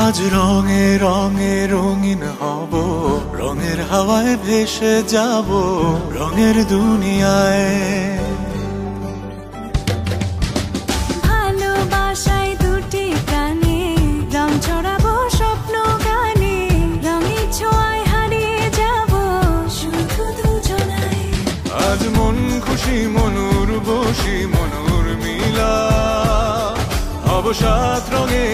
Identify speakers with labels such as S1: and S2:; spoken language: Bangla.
S1: আজ রঙে রঙে রঙিন হব, রঙের হাওয়ায় ভেসে যাব রঙের দুনিয়ায়।
S2: ভালোবাসায় দুটি প্রাণে রং ছড়াবো স্বপ্ন গানে, রঙের ছোঁয়ায় হারিয়ে যাব শুধু দুজনায়।
S1: আজ মন খুশি মনুর বসি মনুর মিলা, অবসাদ রঙে